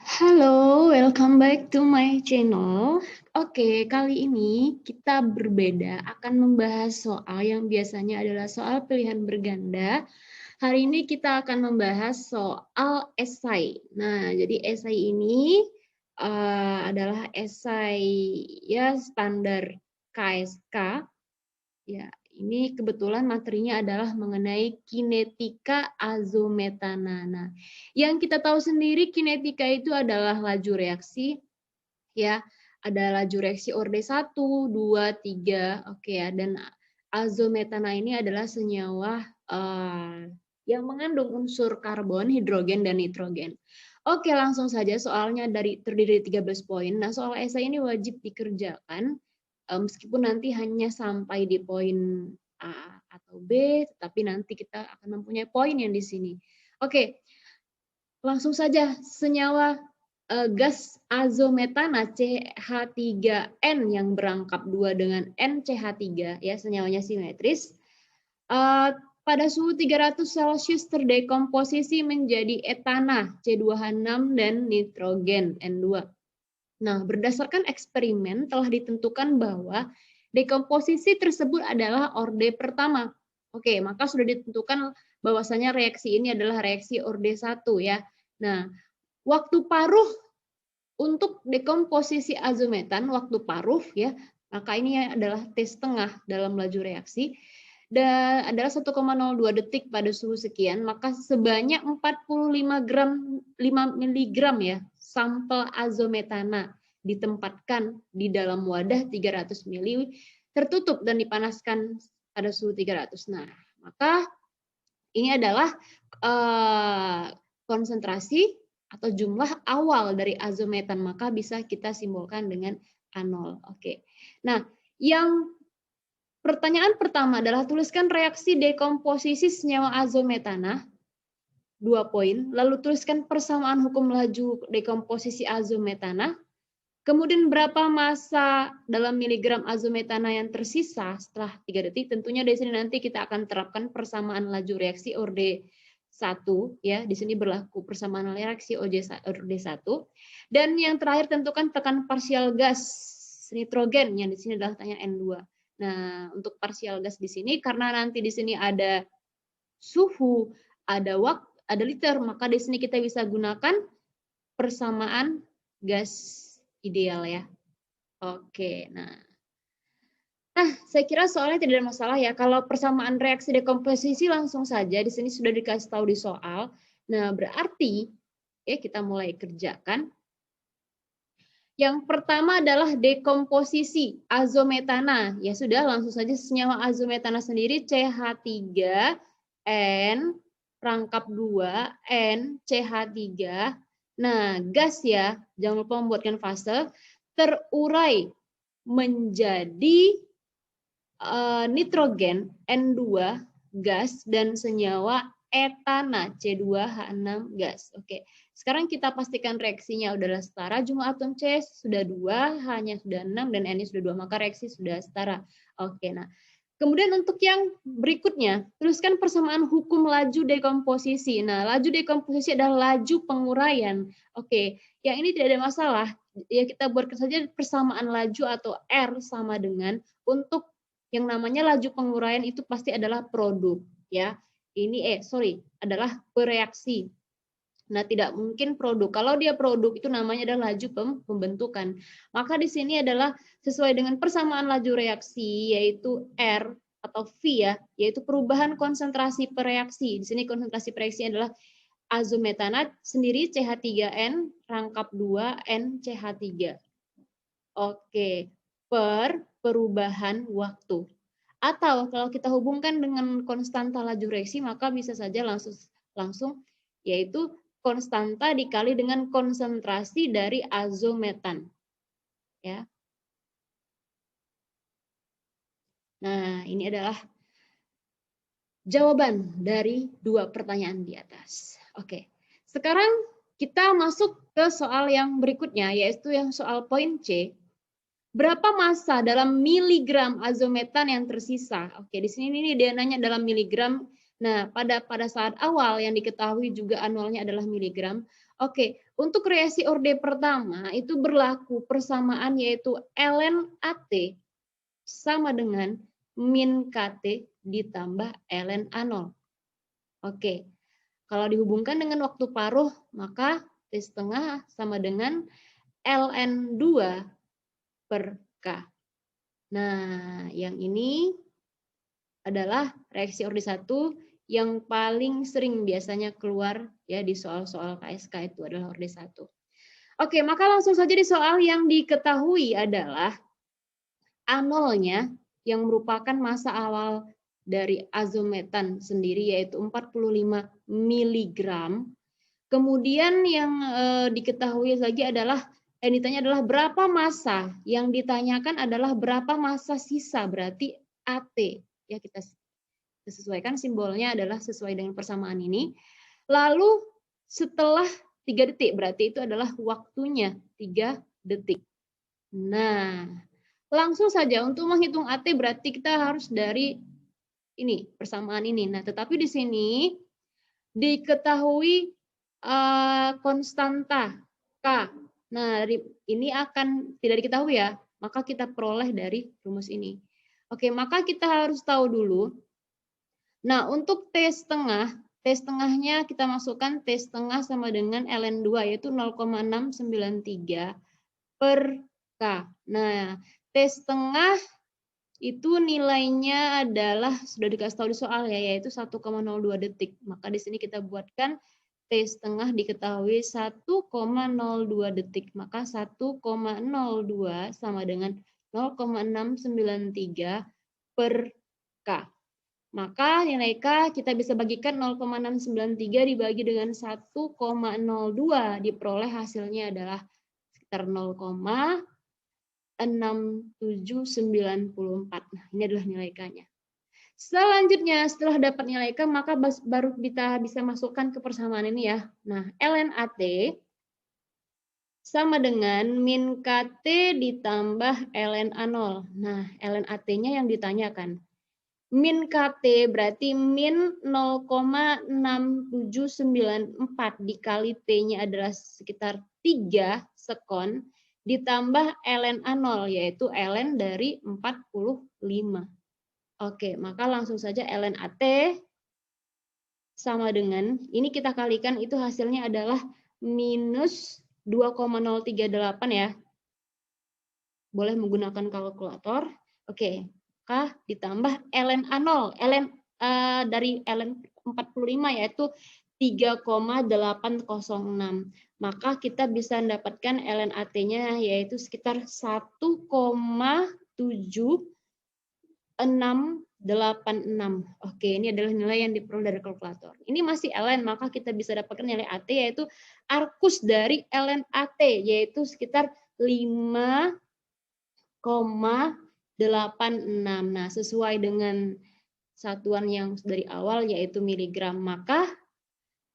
Halo, welcome back to my channel. Oke, kali ini kita berbeda akan membahas soal yang biasanya adalah soal pilihan berganda. Hari ini kita akan membahas soal esai. Nah, jadi esai ini adalah esai ya standar KSK. Ya, ini kebetulan materinya adalah mengenai kinetika azometana. Nah, yang kita tahu sendiri kinetika itu adalah laju reaksi, ya. Ada laju reaksi orde 1, 2, 3, oke ya. Dan azometana ini adalah senyawa yang mengandung unsur karbon, hidrogen, dan nitrogen. Oke, langsung saja soalnya terdiri dari 13 poin. Nah, soal esai ini wajib dikerjakan meskipun nanti hanya sampai di poin A atau B, tetapi nanti kita akan mempunyai poin yang di sini. Oke, langsung saja senyawa gas azometana CH3N yang berangkap 2 dengan NCH3 ya, senyawanya simetris. Pada suhu 300 Celcius terdekomposisi menjadi etana C2H6 dan nitrogen N2. Nah, berdasarkan eksperimen telah ditentukan bahwa dekomposisi tersebut adalah orde pertama. Oke, maka sudah ditentukan bahwasanya reaksi ini adalah reaksi orde 1 ya. Nah, waktu paruh untuk dekomposisi azometan, waktu paruh ya, maka ini adalah T setengah dalam laju reaksi dan adalah 1,02 detik pada suhu sekian, maka sebanyak 45 gram 5 mg ya sampel azometana ditempatkan di dalam wadah 300 ml tertutup dan dipanaskan pada suhu 300. Nah, maka ini adalah konsentrasi atau jumlah awal dari azometan, maka bisa kita simbolkan dengan A0. Oke. Nah, yang pertanyaan pertama adalah tuliskan reaksi dekomposisi senyawa azometana, 2 poin. Lalu tuliskan persamaan hukum laju dekomposisi azometana. Kemudian berapa massa dalam miligram azometana yang tersisa setelah 3 detik. Tentunya di sini nanti kita akan terapkan persamaan laju reaksi orde 1 ya. Di sini berlaku persamaan reaksi orde 1. Dan yang terakhir tentukan tekanan parsial gas nitrogen yang di sini adalah tanya N2. Nah, untuk parsial gas di sini karena nanti di sini ada suhu, ada waktu, ada liter, maka di sini kita bisa gunakan persamaan gas ideal ya. Oke, nah saya kira soalnya tidak ada masalah ya. Kalau persamaan reaksi dekomposisi langsung saja di sini sudah dikasih tahu di soal. Nah, berarti ya kita mulai kerjakan. Yang pertama adalah dekomposisi azometana. Ya sudah, langsung saja senyawa azometana sendiri CH3N rangkap 2 N CH3. Nah, gas ya, jangan lupa membuatkan fase terurai menjadi nitrogen N2 gas dan senyawa etana C2H6 gas. Oke. Sekarang kita pastikan reaksinya adalah setara, jumlah atom C sudah 2, H-nya sudah 6, dan N-nya sudah 2, maka reaksi sudah setara. Oke, nah. Kemudian untuk yang berikutnya, tuliskan persamaan hukum laju dekomposisi. Nah, laju dekomposisi adalah laju penguraian. Oke, yang ini tidak ada masalah. Ya kita buatkan saja persamaan laju atau R sama dengan untuk yang namanya laju penguraian itu pasti adalah produk. Ya, ini adalah bereaksi. Nah, tidak mungkin produk. Kalau dia produk itu namanya adalah laju pembentukan. Maka di sini adalah sesuai dengan persamaan laju reaksi yaitu R atau V ya, yaitu perubahan konsentrasi per reaksi. Di sini konsentrasi per reaksi adalah azometana sendiri CH3N rangkap 2 NCH3. Oke, per perubahan waktu. Atau kalau kita hubungkan dengan konstanta laju reaksi maka bisa saja langsung yaitu konstanta dikali dengan konsentrasi dari azometan. Ya. Nah, ini adalah jawaban dari 2 pertanyaan di atas. Oke. Sekarang kita masuk ke soal yang berikutnya, yaitu yang soal poin C. Berapa massa dalam miligram azometan yang tersisa? Oke, di sini dia nanya dalam miligram Nah, pada saat awal yang diketahui juga anualnya adalah miligram. Oke, untuk reaksi orde pertama itu berlaku persamaan yaitu ln AT sama dengan min KT ditambah ln A0. Oke, kalau dihubungkan dengan waktu paruh, maka T setengah sama dengan ln 2 per K. Nah, yang ini adalah reaksi orde 1 yang paling sering biasanya keluar ya di soal-soal KSK itu adalah orde 1. Oke, maka langsung saja di soal yang diketahui adalah A0-nya yang merupakan massa awal dari azometan sendiri yaitu 45 mg. Kemudian yang diketahui lagi adalah yang ditanya adalah berapa massa, yang ditanyakan adalah berapa massa sisa, berarti AT. Ya, kita sesuaikan simbolnya adalah sesuai dengan persamaan ini. Lalu setelah 3 detik, berarti itu adalah waktunya 3 detik. Nah, langsung saja untuk menghitung AT berarti kita harus dari ini, persamaan ini. Nah, tetapi di sini diketahui konstanta K. Nah, ini akan tidak diketahui ya, maka kita peroleh dari rumus ini. Oke, maka kita harus tahu dulu. Nah, untuk T setengahnya kita masukkan T setengah sama dengan ln 2 yaitu 0,693 per K. Nah, T setengah itu nilainya adalah sudah dikasih tahu di soal ya, yaitu 1,02 detik. Maka di sini kita buatkan T setengah diketahui 1,02 detik. Maka 1,02 sama dengan 0,693 per K. Maka nilai K kita bisa bagikan 0,693 dibagi dengan 1,02 diperoleh hasilnya adalah sekitar 0,6794. Nah, ini adalah nilai K-nya. Selanjutnya setelah dapat nilai K maka baru kita bisa masukkan ke persamaan ini ya. Nah, ln AT sama dengan min KT ditambah ln A0. Nah, ln AT-nya yang ditanyakan. Min KT berarti min 0,6794 dikali T-nya adalah sekitar 3 sekon ditambah ln A0 yaitu ln dari 45. Oke, maka langsung saja ln AT sama dengan, ini kita kalikan itu hasilnya adalah minus 2,038 ya. Boleh menggunakan kalkulator. Oke. K ditambah ln A0, ln dari ln 45 yaitu 3,806. Maka kita bisa mendapatkan ln AT-nya yaitu sekitar 1,7686. Oke, ini adalah nilai yang diperoleh dari kalkulator. Ini masih ln, maka kita bisa dapatkan nilai AT yaitu arkus dari ln AT yaitu sekitar 5,86. Nah, sesuai dengan satuan yang dari awal yaitu miligram, maka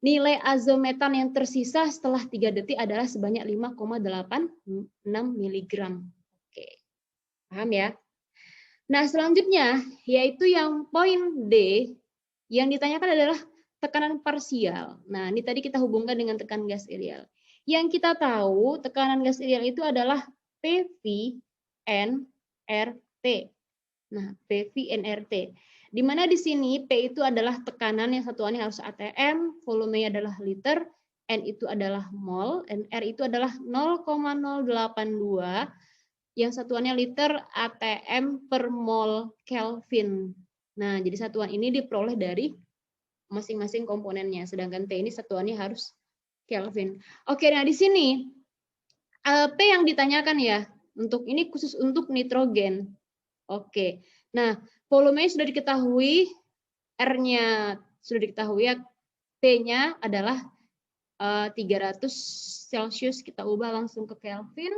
nilai azometan yang tersisa setelah 3 detik adalah sebanyak 5,86 miligram. Oke, paham ya? Nah, selanjutnya yaitu yang poin D yang ditanyakan adalah tekanan parsial. Nah, ini tadi kita hubungkan dengan tekanan gas ideal. Yang kita tahu tekanan gas ideal itu adalah PV NRT. Nah, PV NRT. Di mana di sini P itu adalah tekanan yang satuannya harus atm, volumenya adalah liter, N itu adalah mol, dan R itu adalah 0,082, yang satuannya liter atm per mol Kelvin. Nah, jadi satuan ini diperoleh dari masing-masing komponennya, sedangkan T ini satuannya harus Kelvin. Oke, nah di sini P yang ditanyakan ya, untuk ini khusus untuk nitrogen. Oke, nah volumenya sudah diketahui, R-nya sudah diketahui ya, T-nya adalah 300 Celcius, kita ubah langsung ke Kelvin.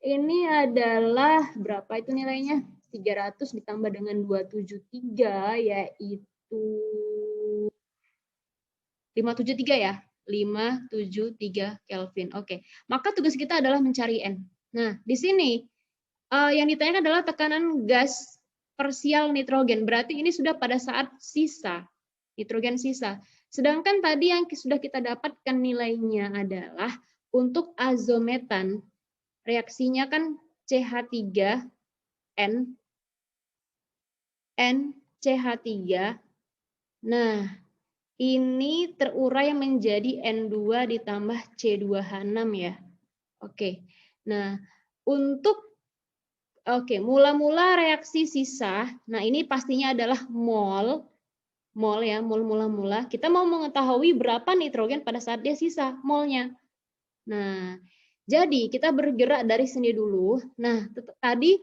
Ini adalah berapa itu nilainya? 300 ditambah dengan 273 yaitu 573 ya. 573 Kelvin. Oke. Maka tugas kita adalah mencari N. Nah, di sini yang ditanyakan adalah tekanan gas parsial nitrogen. Berarti ini sudah pada saat sisa. nitrogen sisa. Sedangkan tadi yang sudah kita dapatkan nilainya adalah untuk azometan, reaksinya kan CH3N CH3. Nah, ini terurai menjadi N2 ditambah C2H6 ya. Oke. Nah, mula-mula reaksi sisa. Nah, ini pastinya adalah mol ya, mol mula-mula. Kita mau mengetahui berapa nitrogen pada saat dia sisa, molnya. Nah, jadi kita bergerak dari sini dulu. Nah, tadi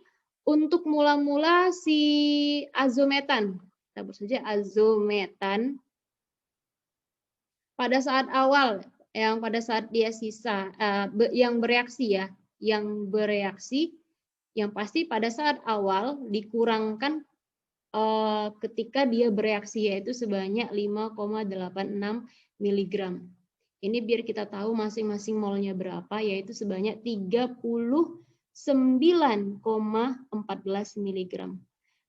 untuk mula-mula si azometan, kita sebut saja azometan pada saat awal, yang pada saat dia sisa, yang bereaksi ya, yang bereaksi, yang pasti pada saat awal dikurangkan ketika dia bereaksi, yaitu sebanyak 5,86 mg. Ini biar kita tahu masing-masing molnya berapa, yaitu sebanyak 39,14 mg.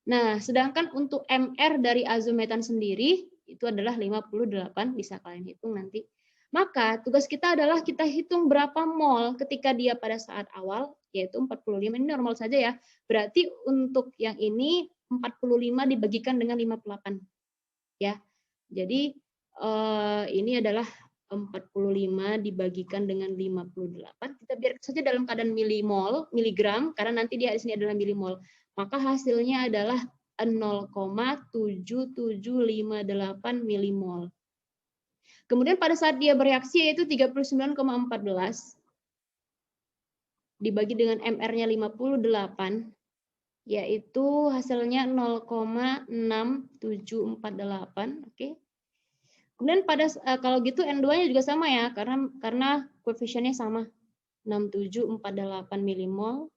Nah, sedangkan untuk MR dari azometan sendiri itu adalah 58, bisa kalian hitung nanti. Maka tugas kita adalah kita hitung berapa mol ketika dia pada saat awal, yaitu 45. Ini normal saja ya. Berarti untuk yang ini 45 dibagikan dengan 58. Ya. Jadi ini adalah 45 dibagikan dengan 58. Kita biarkan saja dalam keadaan milimol, miligram, karena nanti dia di sini adalah milimol. Maka hasilnya adalah 0,7758 milimol. Kemudian pada saat dia bereaksi yaitu 39,14 dibagi dengan MR-nya 58, yaitu hasilnya 0,6748. Oke. Kemudian pada kalau gitu N2-nya juga sama ya, karena koefisiennya sama, 6748 milimol.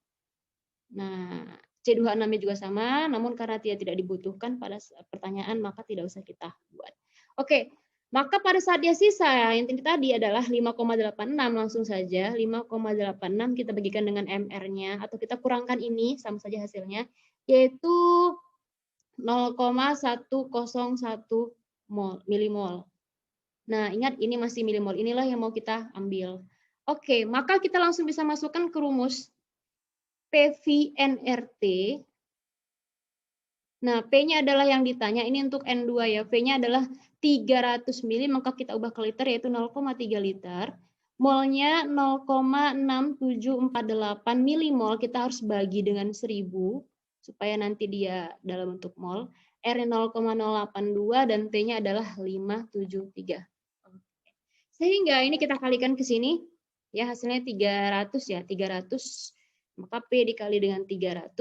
Nah, C2H6-nya juga sama, namun karena dia tidak dibutuhkan pada pertanyaan, maka tidak usah kita buat. Oke, maka pada saat dia sisa, yang tadi adalah 5,86, langsung saja 5,86 kita bagikan dengan MR-nya, atau kita kurangkan ini, sama saja hasilnya, yaitu 0,101 milimol. Nah, ingat ini masih milimol. Inilah yang mau kita ambil. Oke, maka kita langsung bisa masukkan ke rumus PVNRT. Nah, P-nya adalah yang ditanya. Ini untuk N2 ya. V-nya adalah 300 mili, maka kita ubah ke liter yaitu 0,3 liter. Molnya 0,6748 milimol. Kita harus bagi dengan 1000 supaya nanti dia dalam bentuk mol. R-nya 0,082 dan T-nya adalah 573. Sehingga ini kita kalikan ke sini, ya hasilnya 300 ya, 300, maka P dikali dengan 300.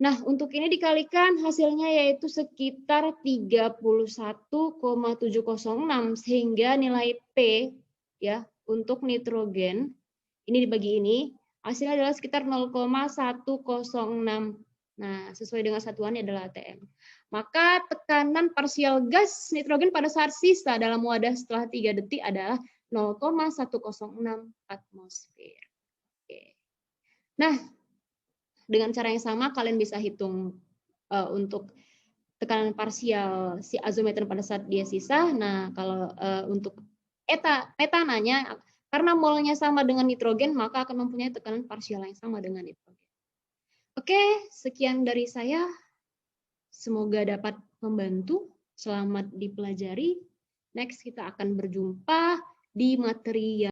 Nah, untuk ini dikalikan hasilnya yaitu sekitar 31,706, sehingga nilai P ya untuk nitrogen, ini dibagi ini, hasilnya adalah sekitar 0,106. Nah, sesuai dengan satuannya adalah ATM. Maka tekanan parsial gas nitrogen pada saat sisa dalam wadah setelah 3 detik adalah 0,106 atmosfer. Oke. Nah, dengan cara yang sama kalian bisa hitung untuk tekanan parsial si azometan pada saat dia sisa. Nah, kalau untuk metananya, karena molnya sama dengan nitrogen, maka akan mempunyai tekanan parsial yang sama dengan nitrogen. Oke, sekian dari saya. Semoga dapat membantu. Selamat dipelajari. Next kita akan berjumpa di materi yang